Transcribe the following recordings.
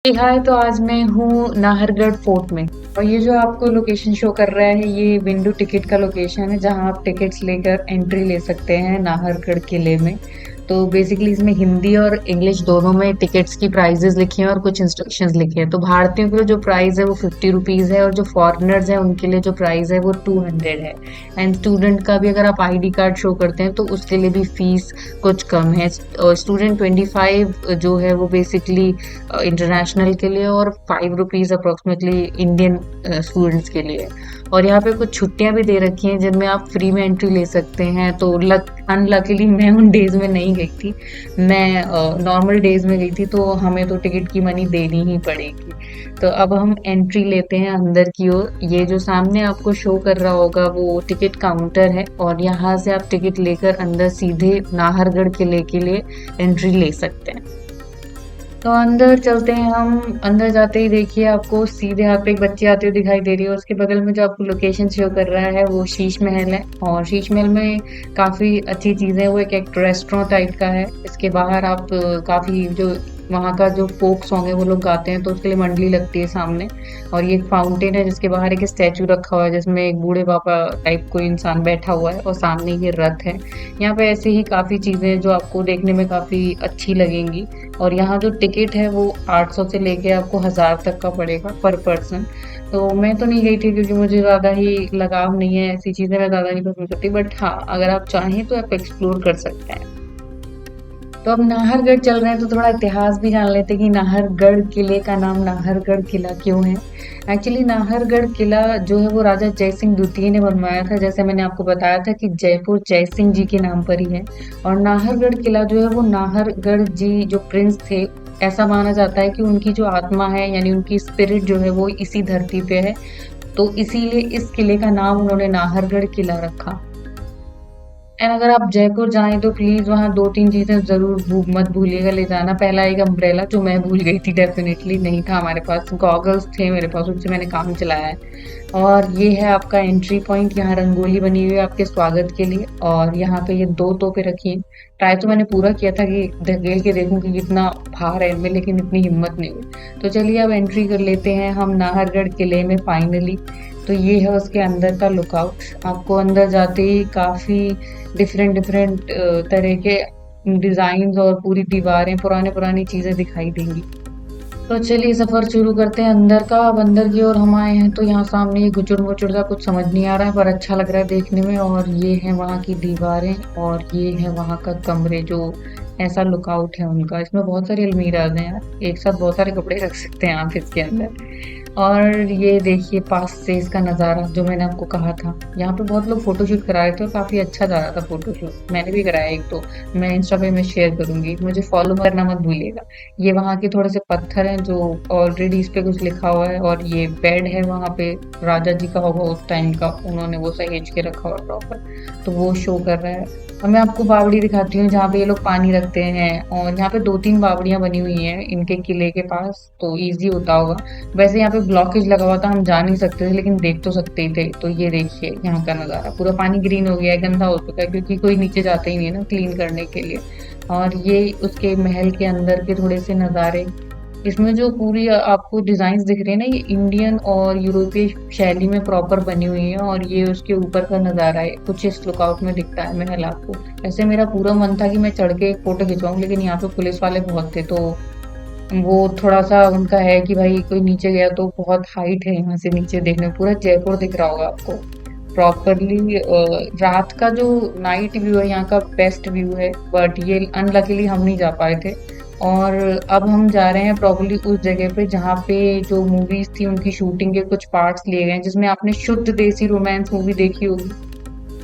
हाय। तो आज मैं हूँ नाहरगढ़ फोर्ट में। और ये जो आपको लोकेशन शो कर रहा है ये विंडो टिकट का लोकेशन है जहाँ आप टिकट्स लेकर एंट्री ले सकते हैं नाहरगढ़ किले में। तो बेसिकली इसमें हिंदी और इंग्लिश दोनों में टिकट्स की प्राइजेस लिखी हैं और कुछ इंस्ट्रक्शंस लिखे हैं। तो भारतीयों के लिए जो प्राइस है वो 50 रुपीज़ है और जो फॉरेनर्स हैं उनके लिए जो प्राइस है वो 200 है। एंड स्टूडेंट का भी अगर आप आईडी कार्ड शो करते हैं तो उसके लिए भी फीस कुछ कम है। स्टूडेंट 25 जो है वो बेसिकली इंटरनेशनल के लिए और 5 रुपीज़ अप्रोक्सीमेटली इंडियन स्टूडेंट्स के लिए। और यहाँ पे कुछ छुट्टियां भी दे रखी हैं जिनमें आप फ्री में एंट्री ले सकते हैं। तो अनलकीली मैं उन डेज में नहीं गई थी। मैं नॉर्मल डेज में गई थी तो हमें तो टिकट की मनी देनी ही पड़ेगी। तो अब हम एंट्री लेते हैं अंदर की ओर। ये जो सामने आपको शो कर रहा होगा वो टिकट काउंटर है और यहाँ से आप टिकट लेकर अंदर सीधे नाहरगढ़ किले के लिए एंट्री ले सकते हैं। तो अंदर चलते हैं हम। अंदर जाते ही देखिए आपको सीधे यहाँ पे एक बच्ची आती हुई दिखाई दे रही है। उसके बगल में जो आपको लोकेशन शो कर रहा है वो शीश महल है। और शीश महल में काफ़ी अच्छी चीज़ें, वो एक रेस्टोरेंट टाइप का है। इसके बाहर आप काफ़ी जो वहाँ का जो फोक सॉन्ग है वो लोग गाते हैं तो उसके लिए मंडली लगती है सामने। और ये एक फाउंटेन है जिसके बाहर एक स्टैचू रखा हुआ है जिसमें एक बूढ़े पापा टाइप कोई इंसान बैठा हुआ है और सामने ये रथ है। यहाँ पे ऐसे ही काफ़ी चीज़ें जो आपको देखने में काफ़ी अच्छी लगेंगी। और यहाँ जो टिकट है वो 800 से लेके आपको 1000 तक का पड़ेगा पर पर्सन। तो मैं तो नहीं गई थी क्योंकि मुझे ज़्यादा ही लगाव नहीं है, ऐसी चीज़ें मैं ज़्यादा नहीं पसंद करती। बट हाँ, अगर आप चाहें तो आप एक्सप्लोर कर सकते हैं। तो अब नाहरगढ़ चल रहे हैं तो थोड़ा इतिहास भी जान लेते हैं कि नाहरगढ़ किले का नाम नाहरगढ़ किला क्यों है। एक्चुअली नाहरगढ़ किला जो है वो राजा जय सिंह द्वितीय ने बनवाया था। जैसे मैंने आपको बताया था कि जयपुर जय सिंह जी के नाम पर ही है। और नाहरगढ़ किला जो है वो नाहरगढ़ जी जो प्रिंस थे, ऐसा माना जाता है कि उनकी जो आत्मा है यानी उनकी स्पिरिट जो है वो इसी धरती पे है। तो इसीलिए इस किले का नाम उन्होंने नाहरगढ़ किला रखा। एंड अगर आप जयपुर जाएं तो प्लीज वहाँ दो तीन चीजें जरूर मत भूलिएगा ले जाना। पहला एक अम्ब्रेला जो मैं भूल गई थी, डेफिनेटली नहीं था हमारे पास। गॉगल्स थे मेरे पास, उससे मैंने काम चलाया है। और ये है आपका एंट्री पॉइंट। यहाँ रंगोली बनी हुई है आपके स्वागत के लिए। और यहाँ पे ये दो तोपे रखी हैं। ट्राई तो मैंने पूरा किया था कि धकेल के देखूं कि कितना भार है इनमें, लेकिन इतनी हिम्मत नहीं हुई। तो चलिए अब एंट्री कर लेते हैं हम नाहरगढ़ किले में फाइनली। तो ये है उसके अंदर का लुकआउट। आपको अंदर जाते ही काफ़ी डिफरेंट डिफरेंट तरह के डिज़ाइंस और पूरी दीवारें पुराने पुरानी चीज़ें दिखाई देंगी। तो चलिए सफ़र शुरू करते हैं अंदर का। अब अंदर की ओर हम आए हैं तो यहाँ सामने ये गुचुर मुचुर सा कुछ समझ नहीं आ रहा है पर अच्छा लग रहा है देखने में। और ये है वहाँ की दीवारें और ये है वहाँ का कमरे, जो ऐसा लुकआउट है उनका। इसमें बहुत सारी अलमीराज हैं यार, एक साथ बहुत सारे कपड़े रख सकते हैं आप इसके अंदर। और ये देखिए पास से इसका नज़ारा जो मैंने आपको कहा था। यहाँ पे बहुत लोग फोटोशूट करा रहे थे और काफ़ी अच्छा जा रहा था फोटोशूट। मैंने भी कराया एक तो, मैं इंस्टा पे मैं शेयर करूंगी, मुझे फॉलो करना मत भूलिएगा। ये वहाँ के थोड़े से पत्थर हैं जो ऑलरेडी इस पे कुछ लिखा हुआ है। और ये बेड है वहाँ पे, राजा जी का होगा उस टाइम का, उन्होंने वो सहेज के रखा हुआ प्रॉपर, तो वो शो कर रहा है। और मैं आपको बावड़ी दिखाती हूँ जहाँ पे ये लोग पानी रखते हैं। और यहाँ पे 2-3 बावड़ियाँ बनी हुई हैं इनके किले के पास, तो ईजी होता होगा। वैसे यहाँ पे ब्लॉकेज लगा हुआ था, हम जा नहीं सकते थे लेकिन देख तो सकते ही थे। तो ये देखिए यहाँ का नज़ारा, पूरा पानी ग्रीन हो गया है, गंदा हो चुका है क्योंकि कोई नीचे जाता ही नहीं है ना क्लीन करने के लिए। और ये उसके महल के अंदर के थोड़े से नज़ारे। इसमें जो पूरी आपको डिजाइन दिख रही है ना, ये इंडियन और यूरोपीय शैली में प्रॉपर बनी हुई है। और ये उसके ऊपर का नज़ारा है, कुछ इस लुकआउट में दिखता है महल आपको। ऐसे मेरा पूरा मन था कि मैं चढ़ के एक फोटो खिंचवाऊं लेकिन यहाँ पे पुलिस वाले बहुत थे, तो वो थोड़ा सा उनका है कि भाई कोई नीचे गया तो बहुत हाइट है यहाँ से नीचे देखने में पूरा जयपुर दिख रहा होगा आपको प्रॉपरली। रात का जो नाइट व्यू है यहाँ का बेस्ट व्यू है, बट ये अनलकीली हम नहीं जा पाए थे। और अब हम जा रहे हैं प्रॉब्ली उस जगह पे जहाँ पे जो मूवीज थी उनकी शूटिंग के कुछ पार्ट्स लिए गए हैं, जिसमें आपने शुद्ध देसी रोमांस मूवी देखी होगी।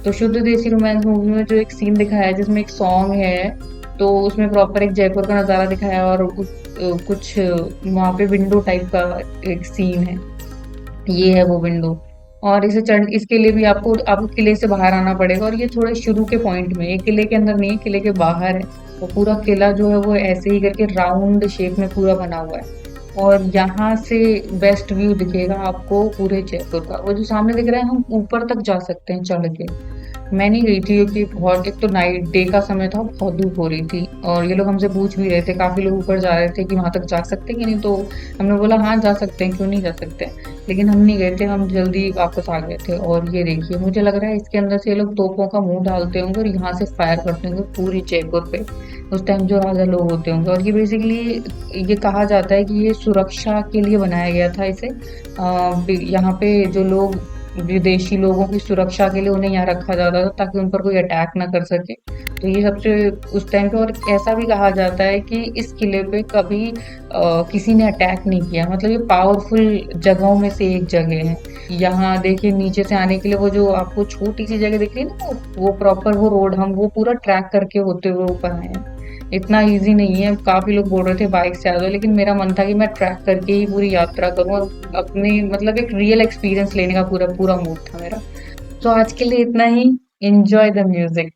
तो शुद्ध देसी रोमांस मूवी में जो एक सीन दिखाया है जिसमें एक सॉन्ग है, तो उसमें प्रॉपर एक जयपुर का नज़ारा दिखाया है। और कुछ वहाँ पे विंडो टाइप का एक सीन है, ये है वो विंडो। और इसे चढ़ इसके लिए भी आपको किले से बाहर आना पड़ेगा। और ये थोड़े शुरू के पॉइंट में, ये किले के अंदर नहीं है, किले के बाहर है। और पूरा किला जो है वो ऐसे ही करके राउंड शेप में पूरा बना हुआ है। और यहाँ से बेस्ट व्यू दिखेगा आपको पूरे जयपुर का। वो जो सामने दिख रहा है हम ऊपर तक जा सकते हैं चढ़ के। मैं नहीं गई थी क्योंकि बहुत, एक तो नाइट डे का समय था, बहुत धूप हो रही थी और ये लोग हमसे पूछ भी रहे थे, काफ़ी लोग ऊपर जा रहे थे कि वहाँ तक जा सकते हैं कि नहीं, तो हमने बोला हाँ जा सकते हैं, क्यों नहीं जा सकते। लेकिन हम नहीं गए थे, हम जल्दी वापस आ गए थे। और ये देखिए, मुझे लग रहा है इसके अंदर से ये लोग तोपों का मुंह डालते होंगे और यहाँ से फायर करते होंगे पूरी जयपुर पे, उस टाइम जो राजा लोग होते होंगे। और ये बेसिकली ये कहा जाता है कि ये सुरक्षा के लिए बनाया गया था इसे। यहाँ पे जो लोग, विदेशी लोगों की सुरक्षा के लिए उन्हें यहाँ रखा जाता था ताकि उन पर कोई अटैक ना कर सके। तो ये सबसे उस टाइम पे, और ऐसा भी कहा जाता है कि इस किले पे कभी किसी ने अटैक नहीं किया, मतलब ये पावरफुल जगहों में से एक जगह है। यहाँ देखिए, नीचे से आने के लिए वो जो आपको छोटी सी जगह दिख रही है ना, वो प्रॉपर वो रोड हम वो पूरा ट्रैक करके होते हुए ऊपर आए हैं। इतना ईज़ी नहीं है, काफ़ी लोग बोल रहे थे बाइक से आ जाओ, लेकिन मेरा मन था कि मैं ट्रैक करके ही पूरी यात्रा करूँ और अपनी, मतलब एक रियल एक्सपीरियंस लेने का पूरा पूरा मूड था मेरा। तो आज के लिए इतना ही। Enjoy the music.